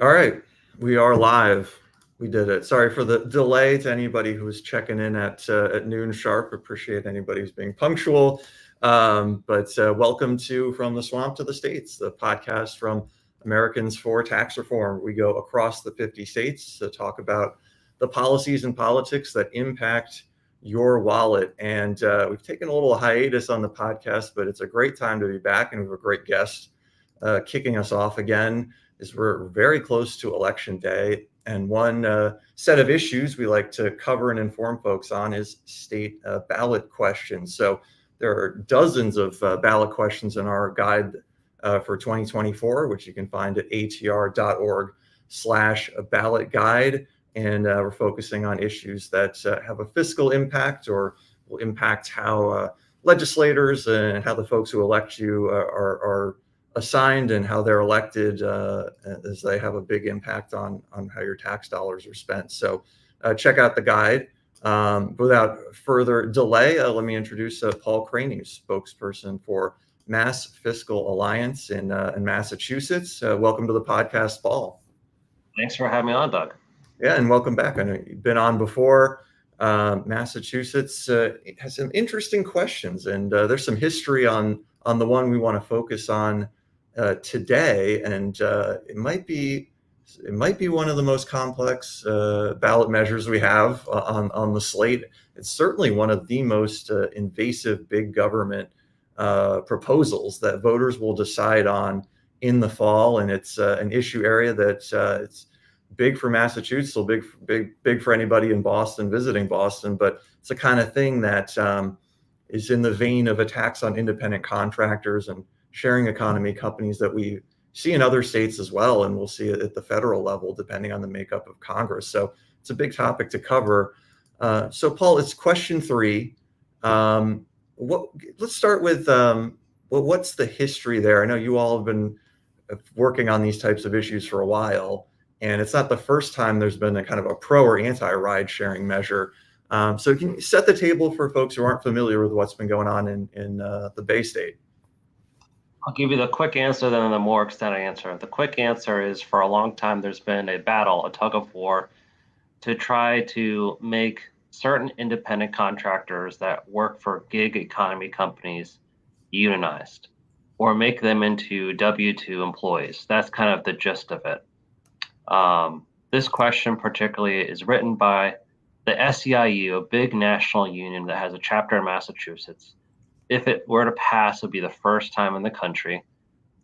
All right, we are live. We did it. Sorry for the delay to anybody who was checking in at noon sharp. Appreciate anybody who's being punctual. But welcome to From the Swamp to the States, the podcast from Americans for Tax Reform. We go across the 50 states to talk about the policies and politics that impact your wallet. And we've taken a little hiatus on the podcast, but it's a great time to be back, and we have a great guest kicking us off again is we're very close to election day. And one set of issues we like to cover and inform folks on is state ballot questions. So there are dozens of ballot questions in our guide for 2024, which you can find at atr.org/ballot guide. And we're focusing on issues that have a fiscal impact or will impact how legislators and how the folks who elect you are assigned and how they're elected, as they have a big impact on how your tax dollars are spent. So check out the guide. Without further delay, let me introduce Paul Craney, spokesperson for Mass Fiscal Alliance in Massachusetts. Welcome to the podcast, Paul. Thanks for having me on, Doug. Yeah, and welcome back. I know you've been on before. Massachusetts has some interesting questions, and there's some history on the one we want to focus on today, and it might be one of the most complex ballot measures we have on the slate. It's certainly one of the most invasive big government proposals that voters will decide on in the fall, and it's an issue area that it's big for Massachusetts, so big for anybody in Boston visiting Boston. But it's the kind of thing that is in the vein of a tax on independent contractors and sharing economy companies that we see in other states as well, and we'll see it at the federal level depending on the makeup of Congress. So it's a big topic to cover. So Paul, it's question 3. Let's start with what's the history there? I know you all have been working on these types of issues for a while, and it's not the first time there's been a kind of a pro or anti-ride sharing measure. So can you set the table for folks who aren't familiar with what's been going on in the Bay State? I'll give you the quick answer, then the more extended answer. The quick answer is for a long time, there's been a battle, a tug of war to try to make certain independent contractors that work for gig economy companies unionized or make them into W-2 employees. That's kind of the gist of it. This question particularly is written by the SEIU, a big national union that has a chapter in Massachusetts. If it were to pass, it would be the first time in the country,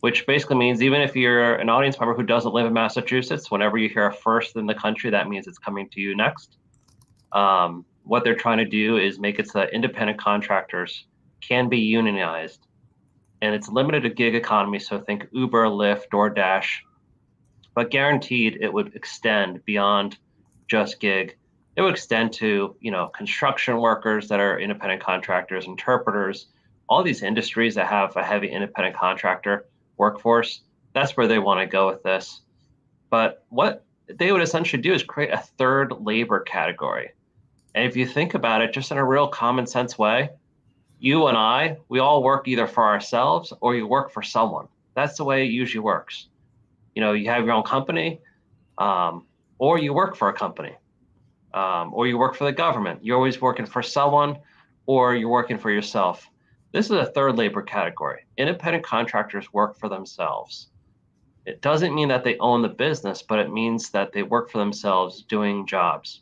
which basically means even if you're an audience member who doesn't live in Massachusetts, whenever you hear a first in the country, that means it's coming to you next. What they're trying to do is make it so that independent contractors can be unionized, and it's limited to gig economy. So think Uber, Lyft, DoorDash, but guaranteed it would extend beyond just gig. It would extend to, construction workers that are independent contractors, interpreters, all these industries that have a heavy independent contractor workforce. That's where they want to go with this. But what they would essentially do is create a third labor category. And if you think about it, just in a real common sense way, you and I, we all work either for ourselves or you work for someone. That's the way it usually works. You have your own company, or you work for a company. Or you work for the government. You're always working for someone, or you're working for yourself. This is a third labor category. Independent contractors work for themselves. It doesn't mean that they own the business, but it means that they work for themselves doing jobs.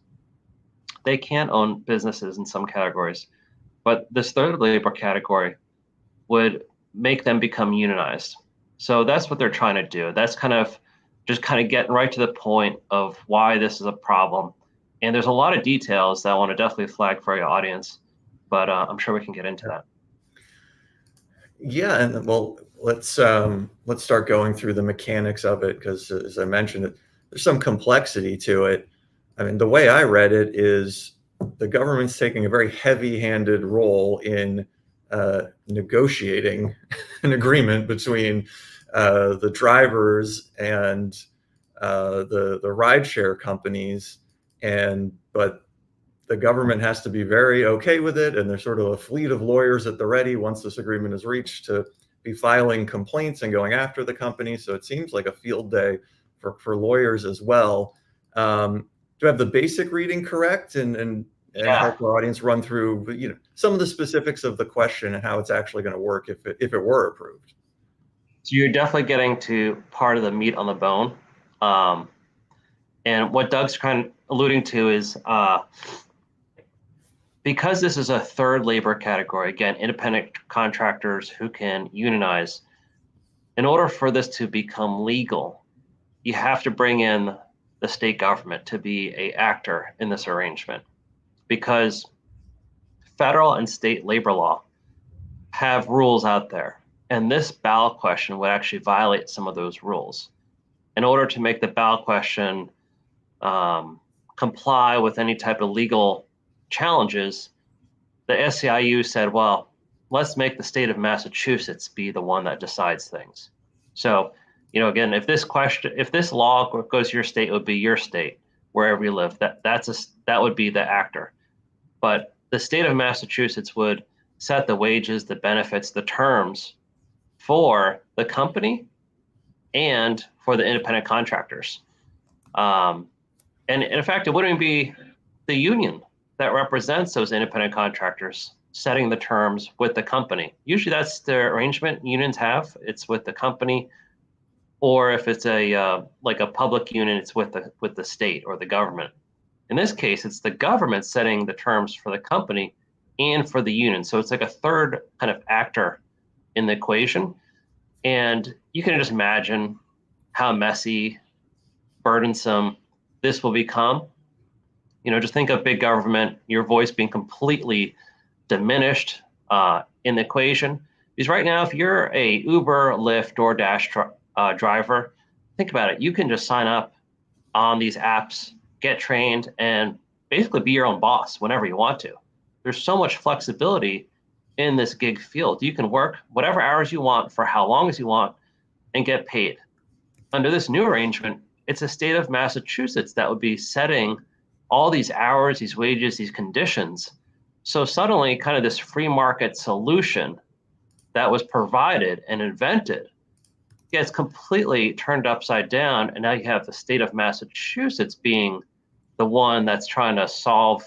They can own businesses in some categories, but this third labor category would make them become unionized. So that's what they're trying to do. That's kind of getting right to the point of why this is a problem. And there's a lot of details that I want to definitely flag for your audience, but I'm sure we can get into that. Yeah, and well, let's start going through the mechanics of it, because as I mentioned, there's some complexity to it. I mean, the way I read it is the government's taking a very heavy-handed role in negotiating an agreement between the drivers and the rideshare companies, but the government has to be very okay with it, and there's sort of a fleet of lawyers at the ready once this agreement is reached to be filing complaints and going after the company. So it seems like a field day for lawyers as well. Do I have the basic reading correct, and Yeah. help our audience run through, some of the specifics of the question and how it's actually going to work if it were approved? So you're definitely getting to part of the meat on the bone. Um, and what Doug's kind of alluding to is because this is a third labor category, again, independent contractors who can unionize, in order for this to become legal, you have to bring in the state government to be a actor in this arrangement, because federal and state labor law have rules out there, and this ballot question would actually violate some of those rules. In order to make the ballot question comply with any type of legal challenges, the SEIU said, well, let's make the state of Massachusetts be the one that decides things. So, again, if this law goes to your state, it would be your state, wherever you live. That would be the actor. But the state of Massachusetts would set the wages, the benefits, the terms for the company and for the independent contractors. And in fact, it wouldn't be the union that represents those independent contractors setting the terms with the company. Usually that's the arrangement unions have. It's with the company, or if it's like a public union, it's with the state or the government. In this case, it's the government setting the terms for the company and for the union. So it's like a third kind of actor in the equation. And you can just imagine how messy, burdensome this will become. Just think of big government, your voice being completely diminished in the equation. Because right now, if you're a Uber, Lyft, DoorDash driver, think about it. You can just sign up on these apps, get trained, and basically be your own boss whenever you want to. There's so much flexibility in this gig field. You can work whatever hours you want for how long as you want and get paid. Under this new arrangement, it's a state of Massachusetts that would be setting all these hours, these wages, these conditions. So suddenly, kind of this free market solution that was provided and invented gets completely turned upside down. And now you have the state of Massachusetts being the one that's trying to solve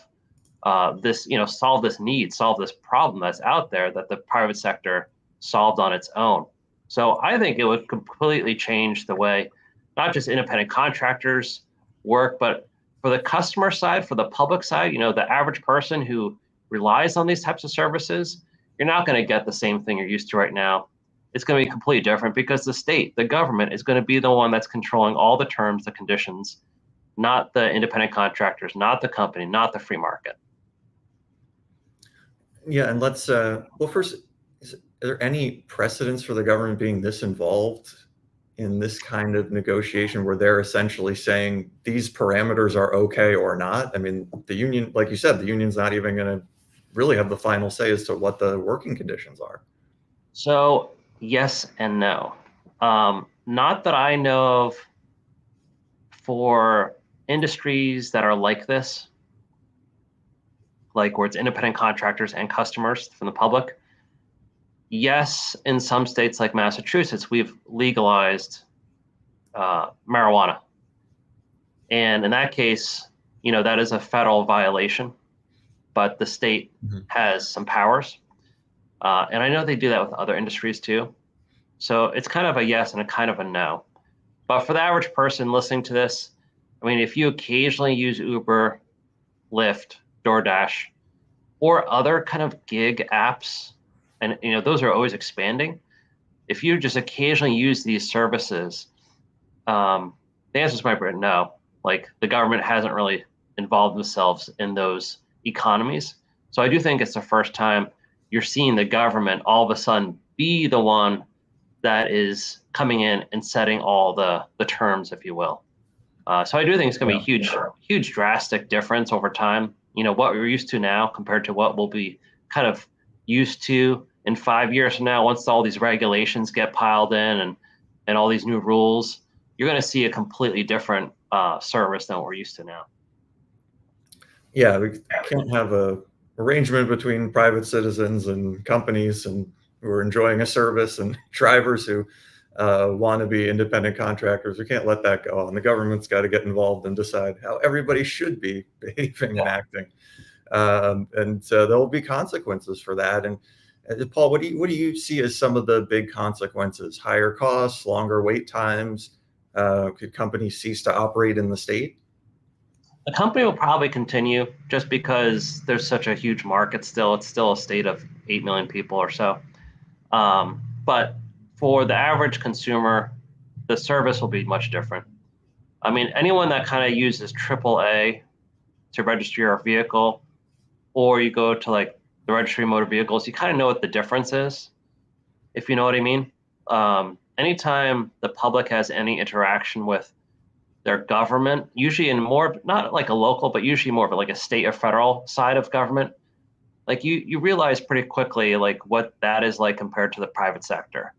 solve this need, solve this problem that's out there that the private sector solved on its own. So I think it would completely change the way not just independent contractors work, but for the customer side, for the public side, the average person who relies on these types of services, you're not going to get the same thing you're used to right now. It's going to be completely different because the state, the government, is going to be the one that's controlling all the terms, the conditions, not the independent contractors, not the company, not the free market. Yeah, and let's first, are there any precedents for the government being this involved in this kind of negotiation where they're essentially saying these parameters are okay or not? I mean, the union, like you said, the union's not even going to really have the final say as to what the working conditions are. So yes and no. Not that I know of for industries that are like this, like where it's independent contractors and customers from the public. Yes, in some states like Massachusetts, we've legalized marijuana. And in that case, that is a federal violation, but the state has some powers. And I know they do that with other industries too. So it's kind of a yes and a kind of a no. But for the average person listening to this, I mean, if you occasionally use Uber, Lyft, DoorDash, or other kind of gig apps, and those are always expanding. If you just occasionally use these services, the answer is probably no. Like the government hasn't really involved themselves in those economies. So I do think it's the first time you're seeing the government all of a sudden be the one that is coming in and setting all the terms, if you will. So I do think it's going to be a huge drastic difference over time. What we're used to now compared to what we'll be kind of used to in 5 years from now, once all these regulations get piled in and all these new rules, you're going to see a completely different service than what we're used to now. Yeah, we can't have a arrangement between private citizens and companies and who are enjoying a service and drivers who wannabe independent contractors. We can't let that go on. The government's got to get involved and decide how everybody should be behaving and acting. And so there will be consequences for that. And Paul, what do you see as some of the big consequences? Higher costs, longer wait times? Could companies cease to operate in the state? The company will probably continue just because there's such a huge market still. It's still a state of 8 million people or so. But for the average consumer, the service will be much different. I mean, anyone that kind of uses AAA to register your vehicle, or you go to like the registry of motor vehicles, you kind of know what the difference is, if you know what I mean. Anytime the public has any interaction with their government, usually in more, not like a local, but usually more of like a state or federal side of government, like you realize pretty quickly like what that is like compared to the private sector.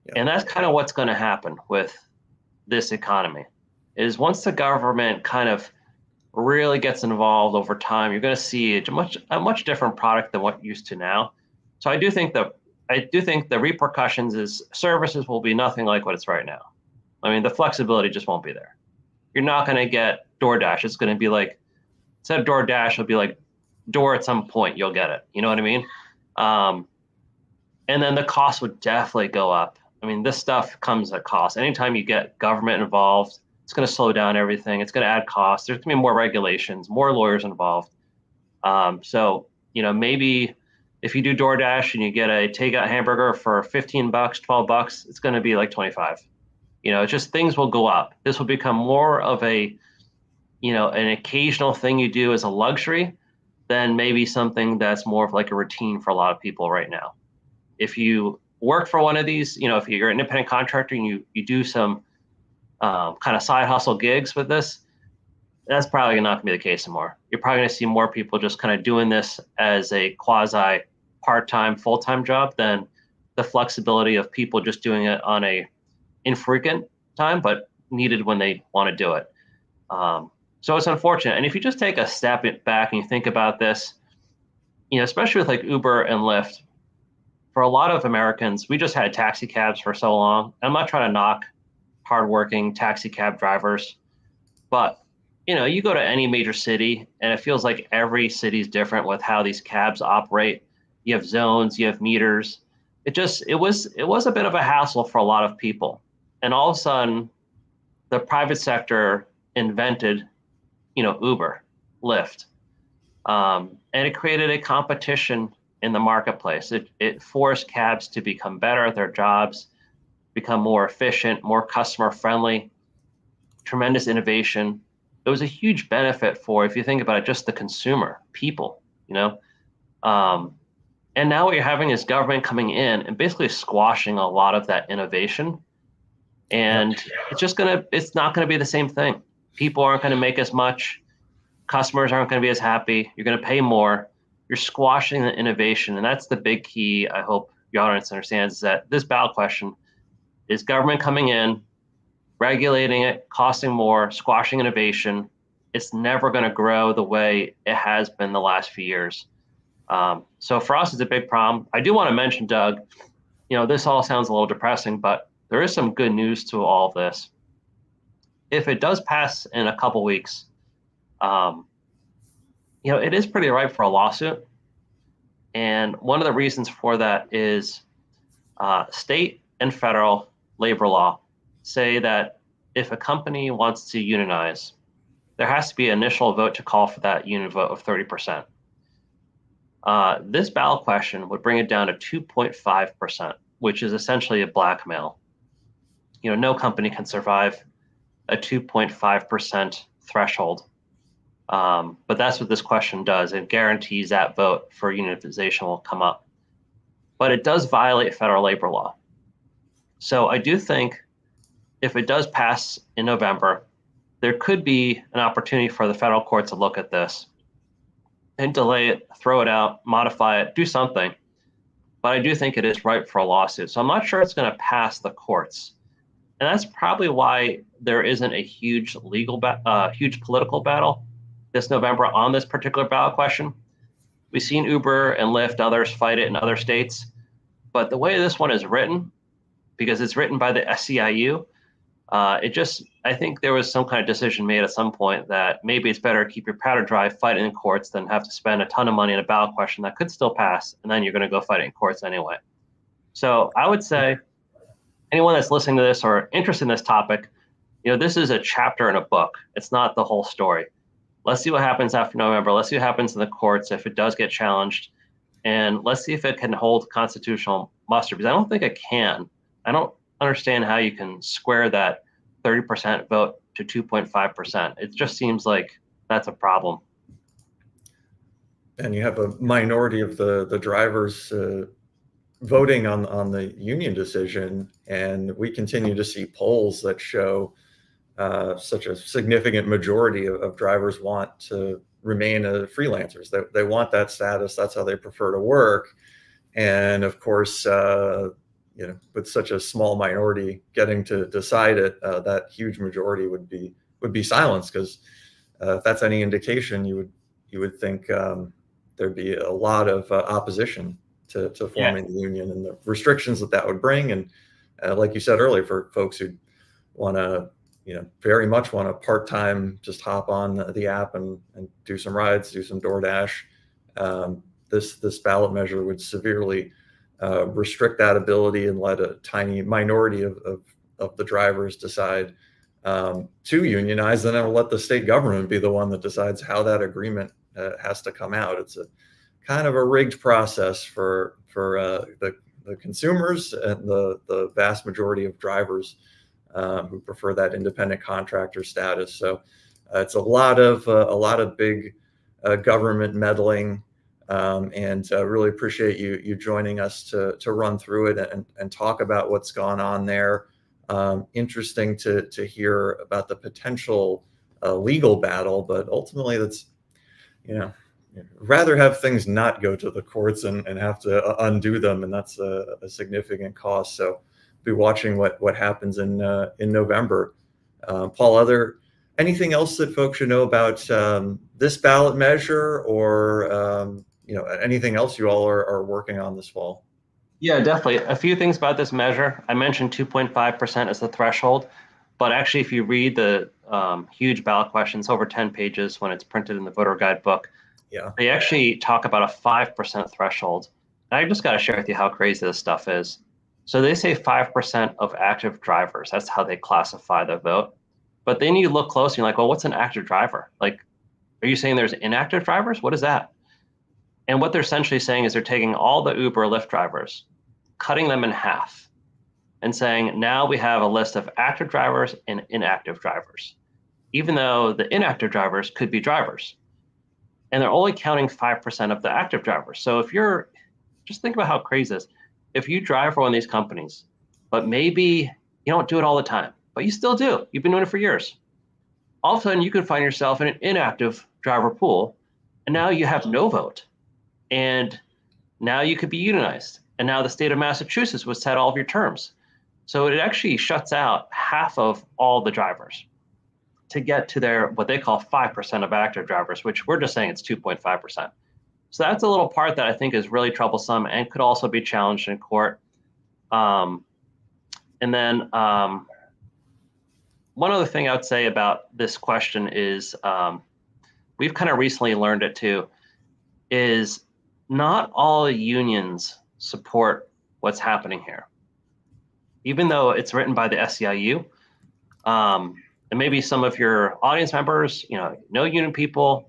Yeah. And that's kind of what's going to happen with this economy is once the government kind of really gets involved over time, you're going to see a much different product than what used to now. So I do think the repercussions is services will be nothing like what it's right now. I mean, the flexibility just won't be there. You're not going to get DoorDash. It's going to be like, instead of DoorDash, it'll be like door at some point, you'll get it. You know what I mean? And then the cost would definitely go up. I mean, this stuff comes at cost. Anytime you get government involved, it's going to slow down everything. It's going to add costs. There's going to be more regulations, more lawyers involved. So, maybe if you do DoorDash and you get a takeout hamburger for $15, $12, it's going to be like 25. It's just things will go up. This will become more of an occasional thing you do as a luxury than maybe something that's more of like a routine for a lot of people right now. If you work for one of these, if you're an independent contractor and you do some kind of side hustle gigs with this, that's probably not going to be the case anymore. You're probably going to see more people just kind of doing this as a quasi part-time, full-time job than the flexibility of people just doing it on a infrequent time, but needed when they want to do it. So it's unfortunate. And if you just take a step back and you think about this, especially with like Uber and Lyft, for a lot of Americans, we just had taxi cabs for so long. I'm not trying to knock hardworking taxi cab drivers, but you go to any major city and it feels like every city is different with how these cabs operate. You have zones, you have meters. It was a bit of a hassle for a lot of people. And all of a sudden, the private sector invented, Uber, Lyft, and it created a competition in the marketplace. It forced cabs to become better at their jobs, become more efficient, more customer friendly, tremendous innovation. It was a huge benefit for, if you think about it, just the consumer, people, and now what you're having is government coming in and basically squashing a lot of that innovation. And it's not going to be the same thing. People aren't going to make as much. Customers aren't going to be as happy. You're going to pay more. You're squashing the innovation. And that's the big key, I hope your audience understands, is that this ballot question is government coming in, regulating it, costing more, squashing innovation. It's never going to grow the way it has been the last few years. So for us, it's a big problem. I do want to mention, Doug, this all sounds a little depressing, but there is some good news to all of this. If it does pass in a couple weeks, it is pretty ripe for a lawsuit. And one of the reasons for that is state and federal labor law say that if a company wants to unionize, there has to be an initial vote to call for that union vote of 30%. This ballot question would bring it down to 2.5%, which is essentially a blackmail. No company can survive a 2.5% threshold. But that's what this question does. It guarantees that vote for unionization will come up. But it does violate federal labor law. So I do think if it does pass in November, there could be an opportunity for the federal court to look at this and delay it, throw it out, modify it, do something. But I do think it is ripe for a lawsuit. So I'm not sure it's going to pass the courts. And that's probably why there isn't a huge huge political battle this November on this particular ballot question. We've seen Uber and Lyft, others fight it in other states. But the way this one is written, because it's written by the SEIU. I think there was some kind of decision made at some point that maybe it's better to keep your powder dry, fight it in courts, than have to spend a ton of money on a ballot question that could still pass, and then you're going to go fight it in courts anyway. So I would say anyone that's listening to this or interested in this topic, this is a chapter in a book. It's not the whole story. Let's see what happens after November. Let's see what happens in the courts if it does get challenged, and let's see if it can hold constitutional muster, because I don't think it can. I don't understand how you can square that 30% vote to 2.5%. It just seems like that's a problem. And you have a minority of the drivers voting on the union decision, and we continue to see polls that show such a significant majority of drivers want to remain freelancers. They want that status. That's how they prefer to work. And of course, with such a small minority getting to decide it, that huge majority would be silenced, because if that's any indication, you would think there'd be a lot of opposition to forming the union, and the restrictions that would bring. And like you said earlier, for folks who want to, very much want to part-time just hop on the app and do some rides, do some DoorDash, this ballot measure would severely restrict that ability and let a tiny minority of the drivers decide to unionize, and then let the state government be the one that decides how that agreement has to come out. It's a kind of a rigged process for the consumers and the vast majority of drivers who prefer that independent contractor status. So it's a lot of big government meddling, and really appreciate you joining us to run through it and talk about what's gone on there. Interesting to hear about the potential legal battle, but ultimately that's, rather have things not go to the courts and have to undo them, and that's a significant cost. So be watching what happens in November. Paul, anything else that folks should know about this ballot measure, or anything else you all are working on this fall? Yeah, definitely. A few things about this measure. I mentioned 2.5% as the threshold, but actually, if you read the huge ballot questions, over 10 pages when it's printed in the voter guide book, they actually talk about a 5% threshold. And I just got to share with you how crazy this stuff is. So they say 5% of active drivers. That's how they classify the vote. But then you look close and you're like, well, what's an active driver? Like, are you saying there's inactive drivers? What is that? And what they're essentially saying is they're taking all the Uber or Lyft drivers, cutting them in half, and saying, now we have a list of active drivers and inactive drivers, even though the inactive drivers could be drivers. And they're only counting 5% of the active drivers. So just think about how crazy this is. If you drive for one of these companies, but maybe you don't do it all the time, but you still do, you've been doing it for years, all of a sudden you could find yourself in an inactive driver pool, and now you have no vote. And now you could be unionized. And now the state of Massachusetts would set all of your terms. So it actually shuts out half of all the drivers to get to their, what they call 5% of active drivers, which we're just saying it's 2.5%. So that's a little part that I think is really troublesome and could also be challenged in court. And then one other thing I would say about this question is, we've kind of recently learned it too, is not all unions support what's happening here. Even though it's written by the SEIU, and maybe some of your audience members, know union people,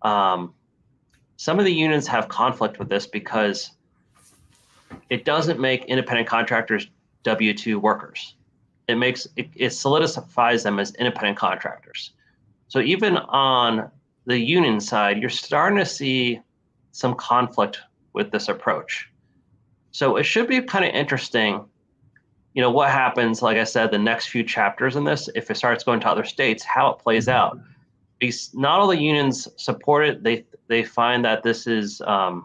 some of the unions have conflict with this because it doesn't make independent contractors W-2 workers. It solidifies them as independent contractors. So even on the union side, you're starting to see some conflict with this approach. So it should be kind of interesting, what happens, like I said, the next few chapters in this, if it starts going to other states, how it plays out. Because not all the unions support it. They find that this is, they're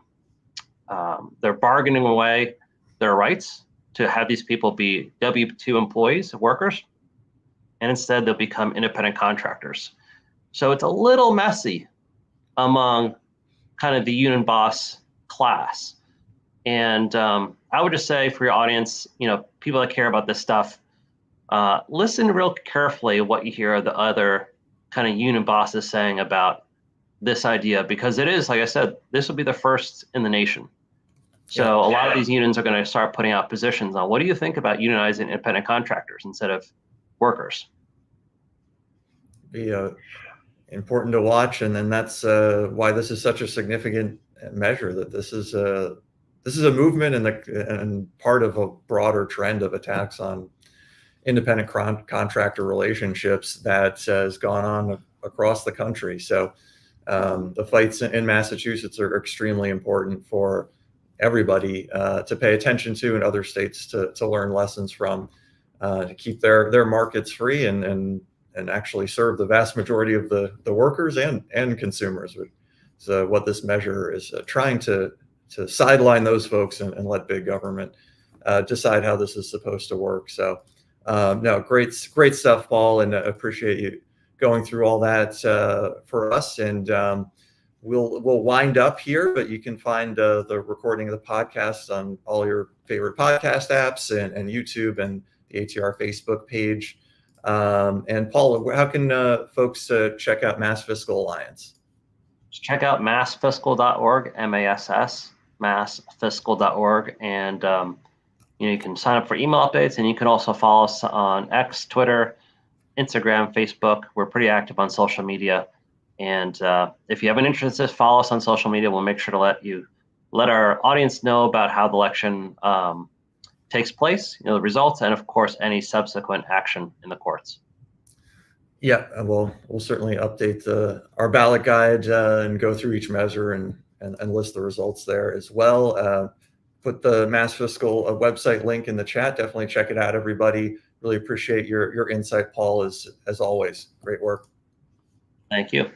bargaining away their rights to have these people be W-2 employees, workers, and instead they'll become independent contractors. So it's a little messy among kind of the union boss class. And I would just say for your audience, people that care about this stuff, listen real carefully what you hear the other kind of union bosses saying about this idea, because it is, like I said, this will be the first in the nation. So a lot of these unions are going to start putting out positions on what do you think about unionizing independent contractors instead of workers. Be important to watch, and then that's why this is such a significant measure. That this is a movement and part of a broader trend of attacks on independent contractor relationships that has gone on across the country. So the fights in Massachusetts are extremely important for everybody to pay attention to, and other states to learn lessons from, to keep their markets free and actually serve the vast majority of the workers and consumers. So what this measure is trying to sideline those folks and let big government decide how this is supposed to work. So no, great stuff, Paul, and appreciate you going through all that for us. And we'll wind up here, but you can find the recording of the podcast on all your favorite podcast apps and YouTube and the ATR Facebook page. And Paul, how can folks check out Mass Fiscal Alliance? Just check out massfiscal.org, MASS, massfiscal.org, and you can sign up for email updates, and you can also follow us on X, Twitter, Instagram, Facebook. We're pretty active on social media. And if you have an interest in this, follow us on social media. We'll make sure to let our audience know about how the election takes place, the results, and of course, any subsequent action in the courts. Yeah, we'll certainly update our ballot guide and go through each measure and list the results there as well. Put the Mass Fiscal website link in the chat. Definitely check it out, everybody. Really appreciate your insight, Paul, as always. Great work. Thank you.